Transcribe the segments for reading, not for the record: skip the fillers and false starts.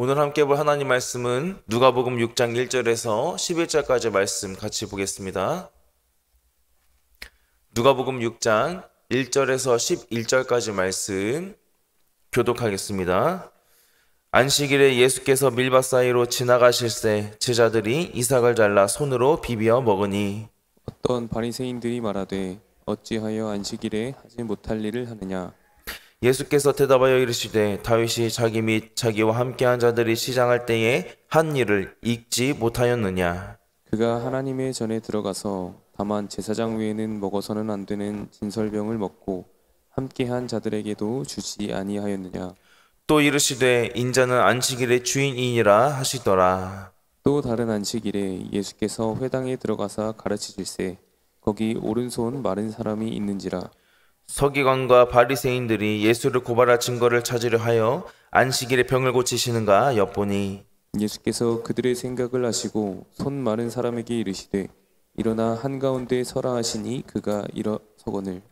오늘 함께 볼 하나님 말씀은 누가복음 6장 1절에서 11절까지 말씀 같이 보겠습니다. 누가복음 6장 1절에서 11절까지 말씀 교독하겠습니다. 안식일에 예수께서 밀밭 사이로 지나가실새 제자들이 이삭을 잘라 손으로 비벼 먹으니 어떤 바리새인들이 말하되 어찌하여 안식일에 하지 못할 일을 하느냐. 예수께서 대답하여 이르시되 다윗이 자기 및 자기와 함께한 자들이 시장할 때에 한 일을 잊지 못하였느냐. 그가 하나님의 전에 들어가서 다만 제사장 외에는 먹어서는 안 되는 진설병을 먹고 함께한 자들에게도 주지 아니하였느냐. 또 이르시되 인자는 안식일의 주인이니라 하시더라. 또 다른 안식일에 예수께서 회당에 들어가사 가르치실세 거기 오른손 마른 사람이 있는지라. 서기관과 바리새인들이 예수를 고발할 증거를 찾으려 하여 안식일에 병을 고치시는가 엿보니 예수께서 그들의 생각을 아시고 손 마른 사람에게 이르시되 일어나 한가운데 서라 하시니 그가 일어서거늘.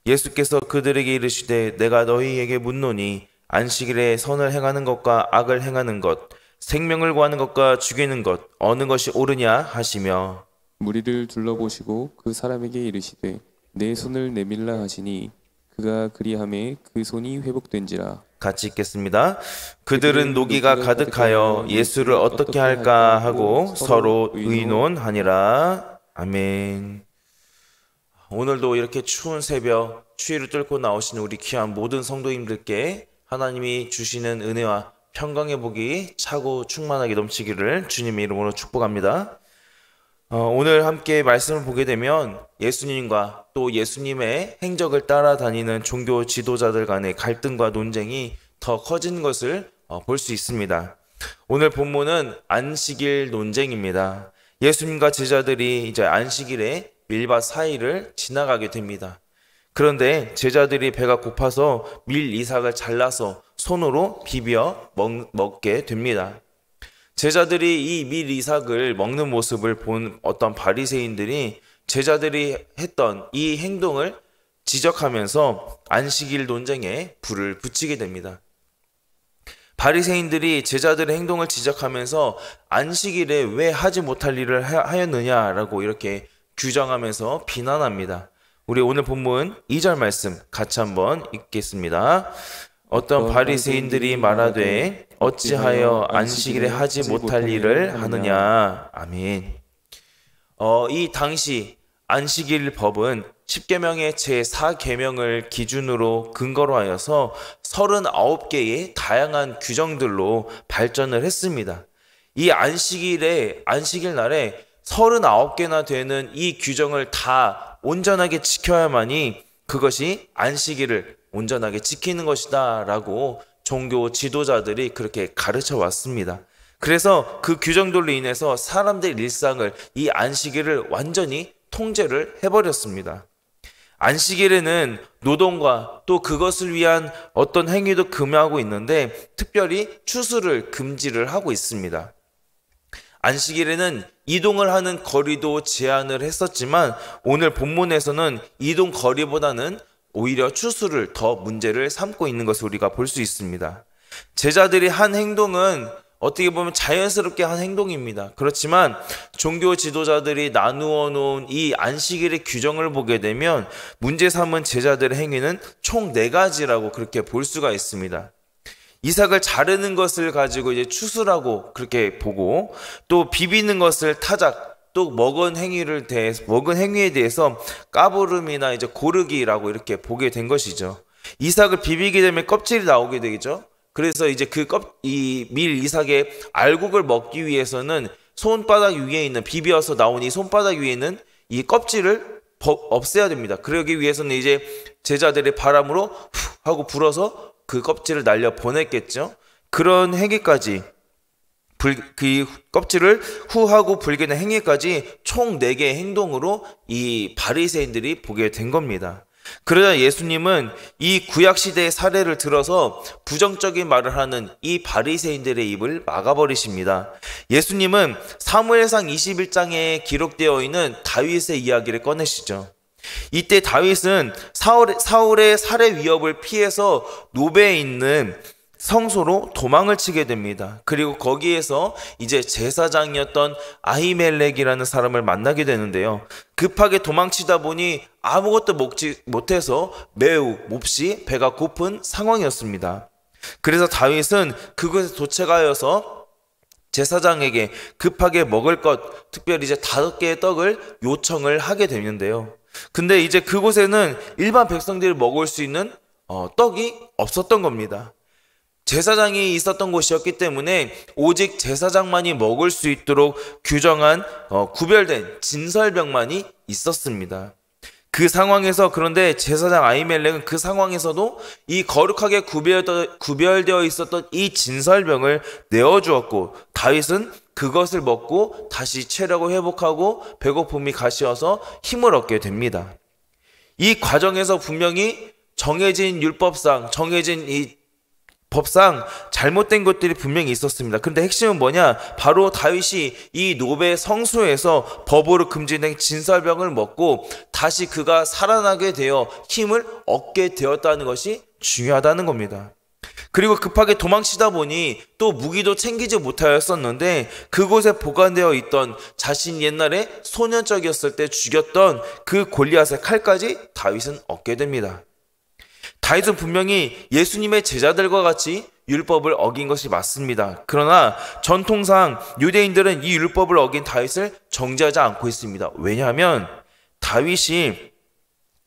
예수께서 그들에게 이르시되 내가 너희에게 묻노니 안식일에 선을 행하는 것과 악을 행하는 것, 생명을 구하는 것과 죽이는 것 어느 것이 옳으냐 하시며 무리를 둘러보시고 그 사람에게 이르시되 내 손을 내밀라 하시니 그가 그리하매 그 손이 회복된지라. 같이 읽겠습니다. 그들은 노기가 가득하여 예수를 어떻게 할까 하고 서로 의논하니라. 아멘. 오늘도 이렇게 추운 새벽 추위를 뚫고 나오시는 우리 귀한 모든 성도님들께 하나님이 주시는 은혜와 평강의 복이 차고 충만하게 넘치기를 주님의 이름으로 축복합니다. 오늘 함께 말씀을 보게 되면 예수님과 또 예수님의 행적을 따라다니는 종교 지도자들 간의 갈등과 논쟁이 더 커지는 것을 볼 수 있습니다. 오늘 본문은 안식일 논쟁입니다. 예수님과 제자들이 이제 안식일에 밀밭 사이를 지나가게 됩니다. 그런데 제자들이 배가 고파서 밀 이삭을 잘라서 손으로 비벼 먹게 됩니다. 제자들이 이 밀 이삭을 먹는 모습을 본 어떤 바리새인들이 제자들이 했던 이 행동을 지적하면서 안식일 논쟁에 불을 붙이게 됩니다. 바리새인들이 제자들의 행동을 지적하면서 안식일에 왜 하지 못할 일을 하였느냐라고 이렇게 규정하면서 비난합니다. 우리 오늘 본문 2절 말씀 같이 한번 읽겠습니다. 어떤 바리새인들이 말하되 어찌하여 안식일에 하지 못할 일을 하느냐. 아멘. 이 당시 안식일 법은 10계명의 제4계명을 기준으로 근거로 하여서 39개의 다양한 규정들로 발전을 했습니다. 이 안식일 날에 39개나 되는 이 규정을 다 온전하게 지켜야만이 그것이 안식일을 온전하게 지키는 것이다 라고 종교 지도자들이 그렇게 가르쳐 왔습니다. 그래서 그 규정들로 인해서 사람들의 일상을 이 안식일을 완전히 통제를 해버렸습니다. 안식일에는 노동과 또 그것을 위한 어떤 행위도 금하고 있는데 특별히 추수를 금지를 하고 있습니다. 안식일에는 이동을 하는 거리도 제한을 했었지만 오늘 본문에서는 이동 거리보다는 오히려 추수를 더 문제를 삼고 있는 것을 우리가 볼 수 있습니다. 제자들이 한 행동은 어떻게 보면 자연스럽게 한 행동입니다. 그렇지만 종교 지도자들이 나누어 놓은 이 안식일의 규정을 보게 되면 문제 삼은 제자들의 행위는 총 4가지라고 그렇게 볼 수가 있습니다. 이삭을 자르는 것을 가지고 이제 추수라고 그렇게 보고 또 비비는 것을 타작, 또 먹은 행위에 대해서 까부름이나 이제 고르기라고 이렇게 보게 된 것이죠. 이삭을 비비게 되면 껍질이 나오게 되겠죠. 그래서 이제 이 밀 이삭의 알곡을 먹기 위해서는 손바닥 위에 있는 비벼서 나온 이 손바닥 위에 있는 이 껍질을 없애야 됩니다. 그러기 위해서는 이제 제자들의 바람으로 후 하고 불어서 그 껍질을 날려 보냈겠죠. 그런 행위까지 그 껍질을 후하고 불게는 행위까지 총 4개의 행동으로 이 바리새인들이 보게 된 겁니다. 그러자 예수님은 이 구약시대의 사례를 들어서 부정적인 말을 하는 이 바리새인들의 입을 막아버리십니다. 예수님은 사무엘상 21장에 기록되어 있는 다윗의 이야기를 꺼내시죠. 이때 다윗은 사울의 살해 위협을 피해서 노베에 있는 성소로 도망을 치게 됩니다. 그리고 거기에서 이제 제사장이었던 아히멜렉이라는 사람을 만나게 되는데요. 급하게 도망치다 보니 아무것도 먹지 못해서 매우 몹시 배가 고픈 상황이었습니다. 그래서 다윗은 그곳에 도착하여서 제사장에게 급하게 먹을 것, 특별히 이제 5개의 떡을 요청을 하게 되는데요. 근데 이제 그곳에는 일반 백성들이 먹을 수 있는 떡이 없었던 겁니다. 제사장이 있었던 곳이었기 때문에 오직 제사장만이 먹을 수 있도록 규정한 구별된 진설병만이 있었습니다. 그 상황에서 그런데 제사장 아히멜렉은 그 상황에서도 이 거룩하게 구별되어 있었던 이 진설병을 내어주었고 다윗은 그것을 먹고 다시 체력을 회복하고 배고픔이 가시어서 힘을 얻게 됩니다. 이 과정에서 분명히 정해진 율법상 정해진 이 법상 잘못된 것들이 분명히 있었습니다. 그런데 핵심은 뭐냐? 바로 다윗이 이 노베 성소에서 법으로 금지된 진설병을 먹고 다시 그가 살아나게 되어 힘을 얻게 되었다는 것이 중요하다는 겁니다. 그리고 급하게 도망치다 보니 또 무기도 챙기지 못하였었는데 그곳에 보관되어 있던 자신 옛날에 소년적이었을 때 죽였던 그 골리앗의 칼까지 다윗은 얻게 됩니다. 다윗은 분명히 예수님의 제자들과 같이 율법을 어긴 것이 맞습니다. 그러나 전통상 유대인들은 이 율법을 어긴 다윗을 정죄하지 않고 있습니다. 왜냐하면 다윗이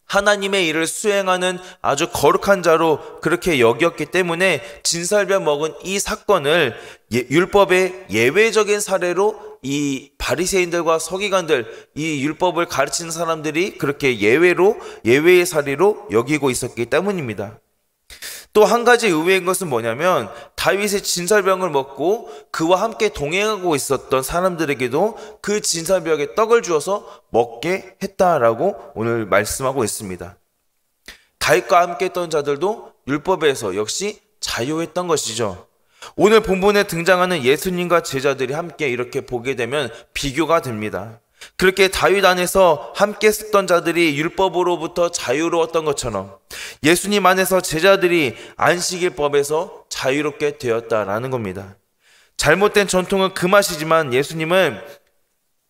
하나님의 일을 수행하는 아주 거룩한 자로 그렇게 여겼기 때문에 진설병 먹은 이 사건을 율법의 예외적인 사례로 이 바리새인들과 서기관들, 이 율법을 가르치는 사람들이 그렇게 예외의 사례로 여기고 있었기 때문입니다. 또 한 가지 의외인 것은 뭐냐면 다윗의 진설병을 먹고 그와 함께 동행하고 있었던 사람들에게도 그 진설병에 떡을 주어서 먹게 했다라고 오늘 말씀하고 있습니다. 다윗과 함께 했던 자들도 율법에서 역시 자유했던 것이죠. 오늘 본문에 등장하는 예수님과 제자들이 함께 이렇게 보게 되면 비교가 됩니다. 그렇게 다윗 안에서 함께 썼던 자들이 율법으로부터 자유로웠던 것처럼 예수님 안에서 제자들이 안식일법에서 자유롭게 되었다라는 겁니다. 잘못된 전통은 그 맛이지만 예수님은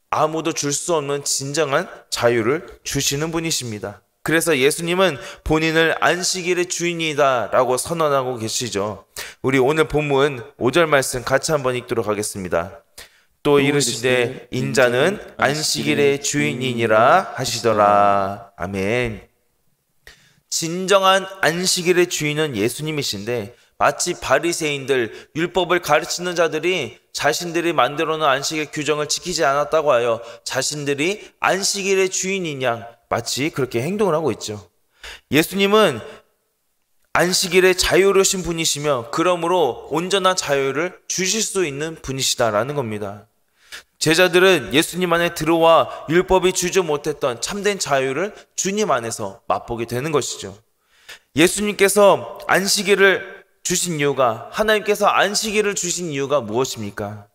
아무도 줄 수 없는 진정한 자유를 주시는 분이십니다. 그래서 예수님은 본인을 안식일의 주인이다 라고 선언하고 계시죠. 우리 오늘 본문 5절 말씀 같이 한번 읽도록 하겠습니다. 또 이르시되 인자는 안식일의 주인이니라 하시더라. 아멘. 진정한 안식일의 주인은 예수님이신데 마치 바리새인들, 율법을 가르치는 자들이 자신들이 만들어 놓은 안식일 규정을 지키지 않았다고 하여 자신들이 안식일의 주인인 양 마치 그렇게 행동을 하고 있죠. 예수님은 안식일에 자유로우신 분이시며 그러므로 온전한 자유를 주실 수 있는 분이시다라는 겁니다. 제자들은 예수님 안에 들어와 율법이 주지 못했던 참된 자유를 주님 안에서 맛보게 되는 것이죠. 예수님께서 안식일을 주신 이유가, 하나님께서 안식일을 주신 이유가 무엇입니까?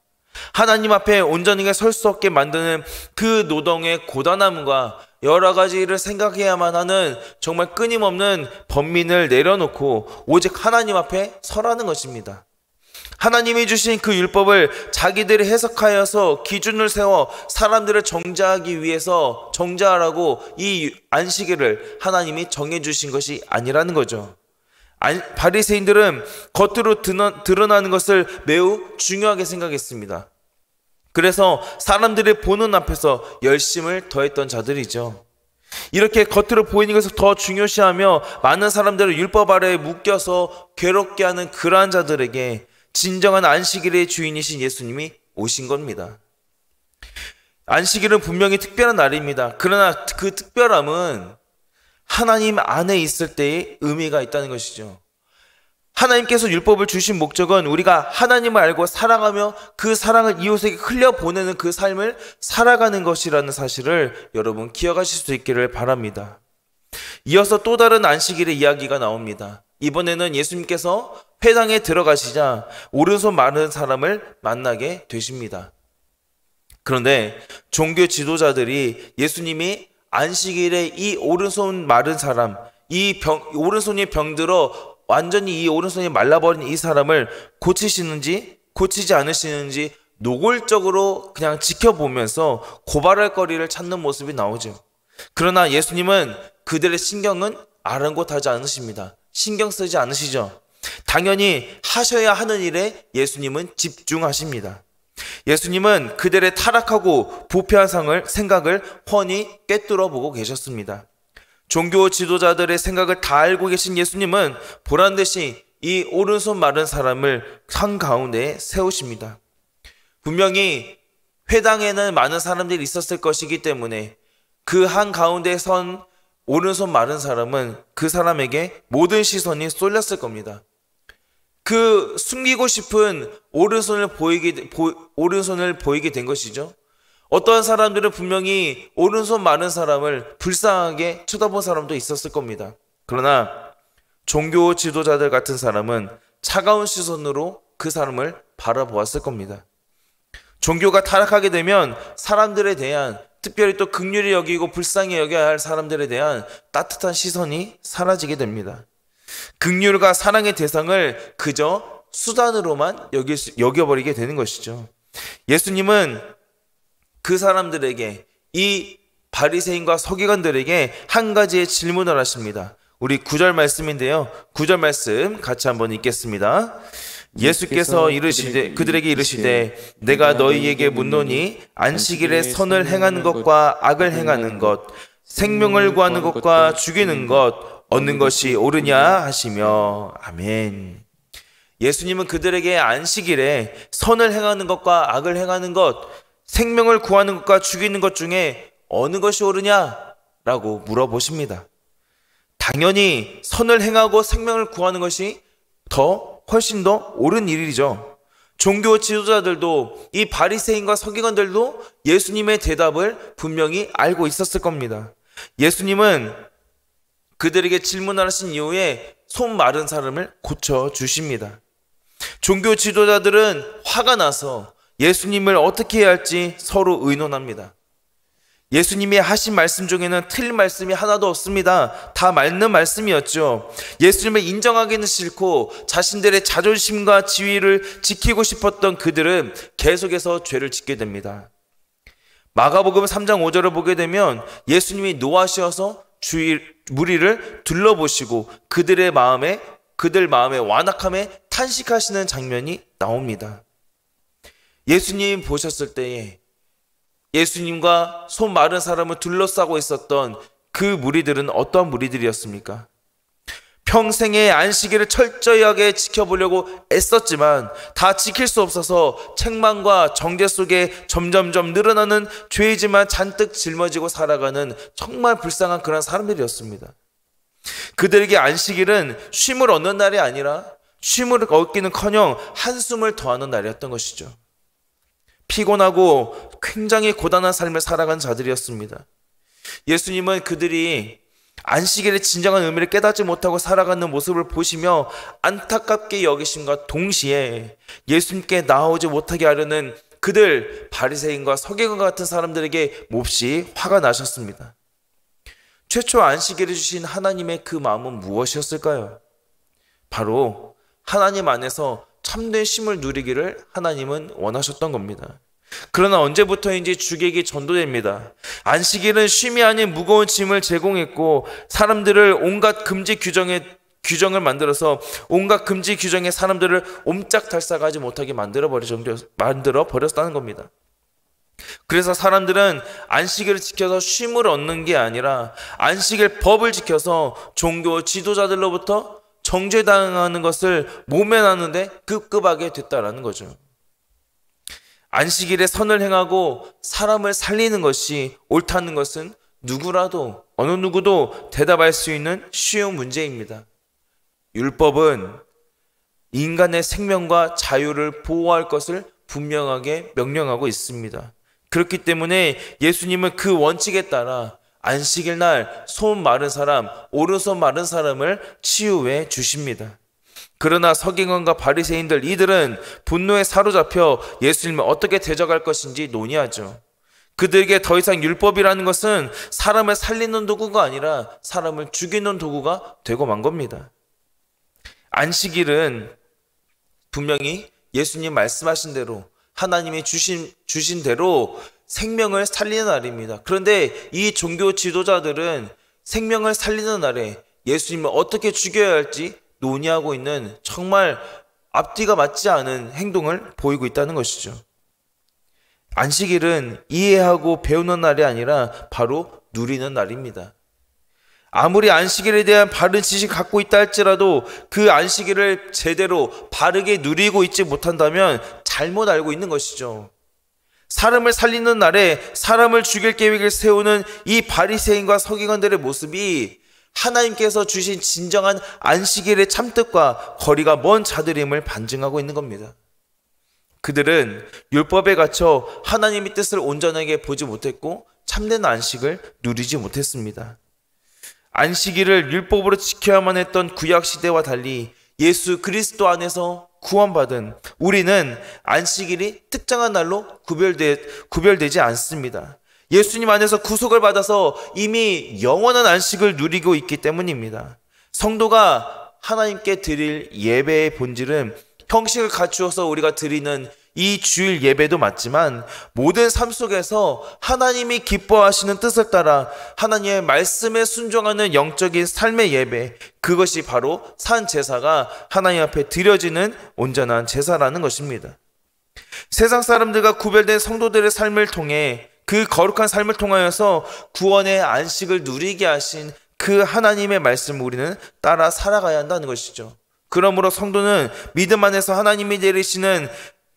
하나님 앞에 온전하게 설 수 없게 만드는 그 노동의 고단함과 여러 가지 일을 생각해야만 하는 정말 끊임없는 번민을 내려놓고 오직 하나님 앞에 서라는 것입니다. 하나님이 주신 그 율법을 자기들이 해석하여서 기준을 세워 사람들을 정죄하기 위해서 정죄하라고 이 안식일을 하나님이 정해주신 것이 아니라는 거죠. 바리새인들은 겉으로 드러나는 것을 매우 중요하게 생각했습니다. 그래서 사람들의 보는 앞에서 열심을 더했던 자들이죠. 이렇게 겉으로 보이는 것을 더 중요시하며 많은 사람들을 율법 아래에 묶여서 괴롭게 하는 그러한 자들에게 진정한 안식일의 주인이신 예수님이 오신 겁니다. 안식일은 분명히 특별한 날입니다. 그러나 그 특별함은 하나님 안에 있을 때의 의미가 있다는 것이죠. 하나님께서 율법을 주신 목적은 우리가 하나님을 알고 사랑하며 그 사랑을 이웃에게 흘려보내는 그 삶을 살아가는 것이라는 사실을 여러분 기억하실 수 있기를 바랍니다. 이어서 또 다른 안식일의 이야기가 나옵니다. 이번에는 예수님께서 회당에 들어가시자 오른손 마른 사람을 만나게 되십니다. 그런데 종교 지도자들이 예수님이 안식일에 이 오른손 마른 사람, 오른손이 병들어 완전히 이 오른손이 말라버린 이 사람을 고치시는지 고치지 않으시는지 노골적으로 그냥 지켜보면서 고발할 거리를 찾는 모습이 나오죠. 그러나 예수님은 그들의 신경은 아랑곳하지 않으십니다. 신경 쓰지 않으시죠. 당연히 하셔야 하는 일에 예수님은 집중하십니다. 예수님은 그들의 타락하고 부패한 생각을 훤히 꿰뚫어 보고 계셨습니다. 종교 지도자들의 생각을 다 알고 계신 예수님은 보란듯이 이 오른손 마른 사람을 한가운데에 세우십니다. 분명히 회당에는 많은 사람들이 있었을 것이기 때문에 그 한가운데 선 오른손 마른 사람은 그 사람에게 모든 시선이 쏠렸을 겁니다. 그 숨기고 싶은 오른손을 보이게 된 것이죠. 어떠한 사람들은 분명히 오른손 마른 사람을 불쌍하게 쳐다본 사람도 있었을 겁니다. 그러나 종교 지도자들 같은 사람은 차가운 시선으로 그 사람을 바라보았을 겁니다. 종교가 타락하게 되면 사람들에 대한, 특별히 또 긍휼히 여기고 불쌍히 여겨야 할 사람들에 대한 따뜻한 시선이 사라지게 됩니다. 긍휼과 사랑의 대상을 그저 수단으로만 여겨버리게 되는 것이죠. 예수님은 그 사람들에게, 이 바리새인과 서기관들에게 한 가지의 질문을 하십니다. 우리 9절 말씀인데요. 9절 말씀 같이 한번 읽겠습니다. 예수께서 그들에게 이르시되 내가 너희에게 묻노니 안식일에 선을 행하는 것과 악을 행하는 것, 생명을 구하는 것과 죽이는 것 얻는 것이 옳으냐 하시며. 아멘. 예수님은 그들에게 안식일에 선을 행하는 것과 악을 행하는 것, 생명을 구하는 것과 죽이는 것 중에 어느 것이 옳으냐라고 물어보십니다. 당연히 선을 행하고 생명을 구하는 것이 훨씬 더 옳은 일이죠. 종교 지도자들도, 이 바리새인과 서기관들도 예수님의 대답을 분명히 알고 있었을 겁니다. 예수님은 그들에게 질문을 하신 이후에 손 마른 사람을 고쳐주십니다. 종교 지도자들은 화가 나서 예수님을 어떻게 해야 할지 서로 의논합니다. 예수님이 하신 말씀 중에는 틀린 말씀이 하나도 없습니다. 다 맞는 말씀이었죠. 예수님을 인정하기는 싫고 자신들의 자존심과 지위를 지키고 싶었던 그들은 계속해서 죄를 짓게 됩니다. 마가복음 3장 5절을 보게 되면 예수님이 노하셔서 무리를 둘러보시고 그들 마음의 완악함에 탄식하시는 장면이 나옵니다. 예수님 보셨을 때에 예수님과 손 마른 사람을 둘러싸고 있었던 그 무리들은 어떠한 무리들이었습니까? 평생의 안식일을 철저하게 지켜보려고 애썼지만 다 지킬 수 없어서 책망과 정죄 속에 점점점 늘어나는 죄이지만 잔뜩 짊어지고 살아가는 정말 불쌍한 그런 사람들이었습니다. 그들에게 안식일은 쉼을 얻는 날이 아니라 쉼을 얻기는커녕 한숨을 더하는 날이었던 것이죠. 피곤하고 굉장히 고단한 삶을 살아가는 자들이었습니다. 예수님은 그들이 안식일의 진정한 의미를 깨닫지 못하고 살아가는 모습을 보시며 안타깝게 여기심과 동시에 예수님께 나아오지 못하게 하려는 그들 바리새인과 서기관 같은 사람들에게 몹시 화가 나셨습니다. 최초 안식일을 주신 하나님의 그 마음은 무엇이었을까요? 바로 하나님 안에서 참된 쉼을 누리기를 하나님은 원하셨던 겁니다. 그러나 언제부터인지 주객이 전도됩니다. 안식일은 쉼이 아닌 무거운 짐을 제공했고 사람들을 온갖 규정을 만들어서 온갖 금지 규정에 사람들을 옴짝달싹하지 못하게 만들어 버렸다는 겁니다. 그래서 사람들은 안식일을 지켜서 쉼을 얻는 게 아니라 안식일 법을 지켜서 종교 지도자들로부터 정죄당하는 것을 모면하는데 급급하게 됐다라는 거죠. 안식일에 선을 행하고 사람을 살리는 것이 옳다는 것은 누구라도 어느 누구도 대답할 수 있는 쉬운 문제입니다. 율법은 인간의 생명과 자유를 보호할 것을 분명하게 명령하고 있습니다. 그렇기 때문에 예수님은 그 원칙에 따라 안식일 날 손 마른 사람, 오른손 마른 사람을 치유해 주십니다. 그러나 서기관과 바리새인들 이들은 분노에 사로잡혀 예수님을 어떻게 대적할 것인지 논의하죠. 그들에게 더 이상 율법이라는 것은 사람을 살리는 도구가 아니라 사람을 죽이는 도구가 되고 만 겁니다. 안식일은 분명히 예수님 말씀하신 대로 하나님이 주신 대로 생명을 살리는 날입니다. 그런데 이 종교 지도자들은 생명을 살리는 날에 예수님을 어떻게 죽여야 할지 논의하고 있는 정말 앞뒤가 맞지 않은 행동을 보이고 있다는 것이죠. 안식일은 이해하고 배우는 날이 아니라 바로 누리는 날입니다. 아무리 안식일에 대한 바른 지식을 갖고 있다 할지라도 그 안식일을 제대로 바르게 누리고 있지 못한다면 잘못 알고 있는 것이죠. 사람을 살리는 날에 사람을 죽일 계획을 세우는 이 바리새인과 서기관들의 모습이 하나님께서 주신 진정한 안식일의 참뜻과 거리가 먼 자들임을 반증하고 있는 겁니다. 그들은 율법에 갇혀 하나님의 뜻을 온전하게 보지 못했고 참된 안식을 누리지 못했습니다. 안식일을 율법으로 지켜야만 했던 구약시대와 달리 예수 그리스도 안에서 구원받은 우리는 안식일이 특정한 날로 구별되지 않습니다. 예수님 안에서 구속을 받아서 이미 영원한 안식을 누리고 있기 때문입니다. 성도가 하나님께 드릴 예배의 본질은 형식을 갖추어서 우리가 드리는 이 주일 예배도 맞지만 모든 삶 속에서 하나님이 기뻐하시는 뜻을 따라 하나님의 말씀에 순종하는 영적인 삶의 예배, 그것이 바로 산 제사가 하나님 앞에 드려지는 온전한 제사라는 것입니다. 세상 사람들과 구별된 성도들의 삶을 통해 그 거룩한 삶을 통하여서 구원의 안식을 누리게 하신 그 하나님의 말씀을 우리는 따라 살아가야 한다는 것이죠. 그러므로 성도는 믿음 안에서 하나님이 내리시는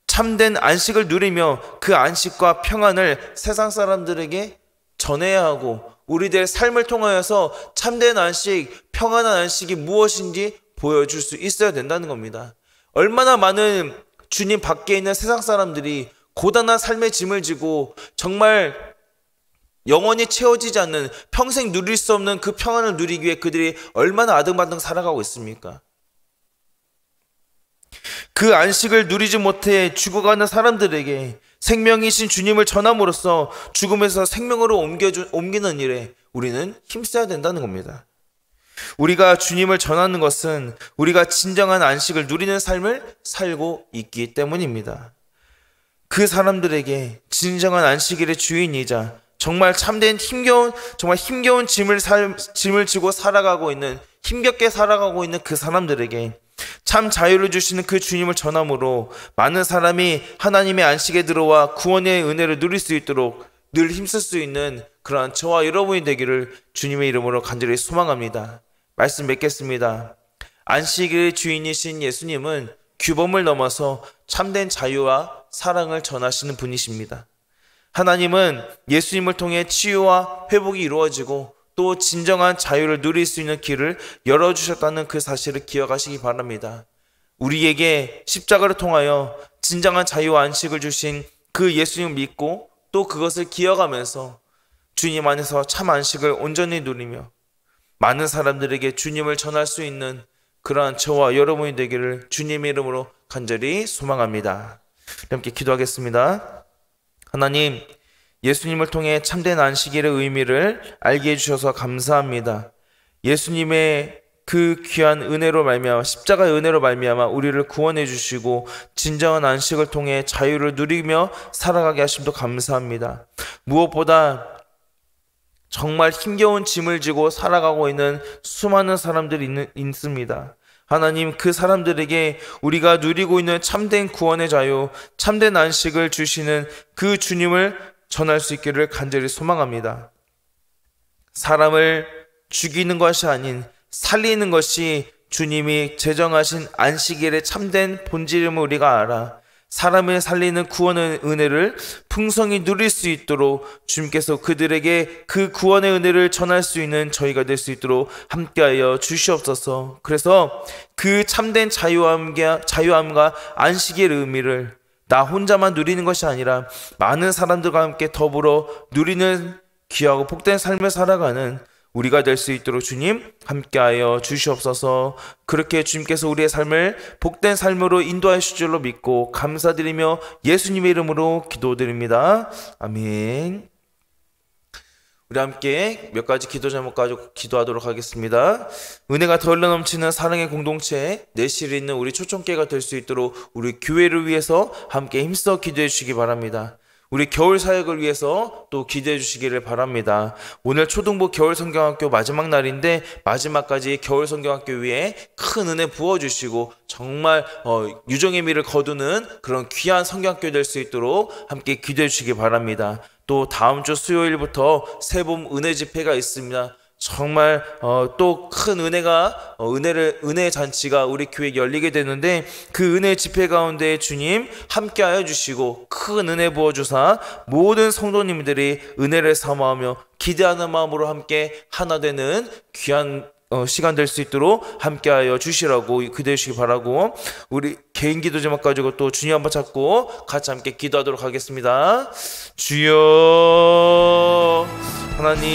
참된 안식을 누리며 그 안식과 평안을 세상 사람들에게 전해야 하고 우리들의 삶을 통하여서 참된 안식, 평안한 안식이 무엇인지 보여줄 수 있어야 된다는 겁니다. 얼마나 많은 주님 밖에 있는 세상 사람들이 고단한 삶의 짐을 지고 정말 영원히 채워지지 않는 평생 누릴 수 없는 그 평안을 누리기 위해 그들이 얼마나 아등바등 살아가고 있습니까? 그 안식을 누리지 못해 죽어가는 사람들에게 생명이신 주님을 전함으로써 죽음에서 생명으로 옮기는 일에 우리는 힘써야 된다는 겁니다. 우리가 주님을 전하는 것은 우리가 진정한 안식을 누리는 삶을 살고 있기 때문입니다. 그 사람들에게 진정한 안식일의 주인이자 정말 참된 힘겨운 짐을 지고 살아가고 있는, 힘겹게 살아가고 있는 그 사람들에게 참 자유를 주시는 그 주님을 전함으로 많은 사람이 하나님의 안식에 들어와 구원의 은혜를 누릴 수 있도록 늘 힘쓸 수 있는 그러한 저와 여러분이 되기를 주님의 이름으로 간절히 소망합니다. 말씀 맺겠습니다. 안식일의 주인이신 예수님은 규범을 넘어서 참된 자유와 사랑을 전하시는 분이십니다. 하나님은 예수님을 통해 치유와 회복이 이루어지고 또 진정한 자유를 누릴 수 있는 길을 열어주셨다는 그 사실을 기억하시기 바랍니다. 우리에게 십자가를 통하여 진정한 자유와 안식을 주신 그 예수님을 믿고 또 그것을 기억하면서 주님 안에서 참 안식을 온전히 누리며 많은 사람들에게 주님을 전할 수 있는 그러한 저와 여러분이 되기를 주님의 이름으로 간절히 소망합니다. 함께 기도하겠습니다. 하나님, 예수님을 통해 참된 안식일의 의미를 알게 해주셔서 감사합니다. 예수님의 그 귀한 은혜로 말미암아, 십자가의 은혜로 말미암아 우리를 구원해 주시고 진정한 안식을 통해 자유를 누리며 살아가게 하심도 감사합니다. 무엇보다 정말 힘겨운 짐을 지고 살아가고 있는 수많은 사람들이 있습니다. 하나님, 그 사람들에게 우리가 누리고 있는 참된 구원의 자유, 참된 안식을 주시는 그 주님을 전할 수 있기를 간절히 소망합니다. 사람을 죽이는 것이 아닌 살리는 것이 주님이 제정하신 안식일의 참된 본질임을 우리가 알아 사람을 살리는 구원의 은혜를 풍성히 누릴 수 있도록 주님께서 그들에게 그 구원의 은혜를 전할 수 있는 저희가 될 수 있도록 함께하여 주시옵소서. 그래서 그 참된 자유함과 안식의 의미를 나 혼자만 누리는 것이 아니라 많은 사람들과 함께 더불어 누리는 귀하고 복된 삶을 살아가는 우리가 될 수 있도록 주님 함께하여 주시옵소서. 그렇게 주님께서 우리의 삶을 복된 삶으로 인도하실 줄로 믿고 감사드리며 예수님의 이름으로 기도드립니다. 아멘. 우리 함께 몇 가지 기도 제목 가지고 기도하도록 하겠습니다. 은혜가 더 흘러 넘치는 사랑의 공동체, 내실이 있는 우리 초청교회가 될 수 있도록 우리 교회를 위해서 함께 힘써 기도해 주시기 바랍니다. 우리 겨울 사역을 위해서 또 기대해 주시기를 바랍니다. 오늘 초등부 겨울성경학교 마지막 날인데 마지막까지 겨울성경학교 위에 큰 은혜 부어주시고 정말 유종의 미를 거두는 그런 귀한 성경학교 될 수 있도록 함께 기도해 주시기 바랍니다. 또 다음 주 수요일부터 새봄 은혜 집회가 있습니다. 정말 또 큰 은혜가 은혜의 잔치가 우리 교회에 열리게 되는데 그 은혜 집회 가운데 주님 함께하여 주시고 큰 은혜 부어 주사 모든 성도님들이 은혜를 사모하며 기대하는 마음으로 함께 하나 되는 귀한 시간 될 수 있도록 함께하여 주시라고 기도해 주시기 바라고, 우리 개인 기도 제목 가지고 또 주님 한번 찾고 같이 함께 기도하도록 하겠습니다. 주여 하나님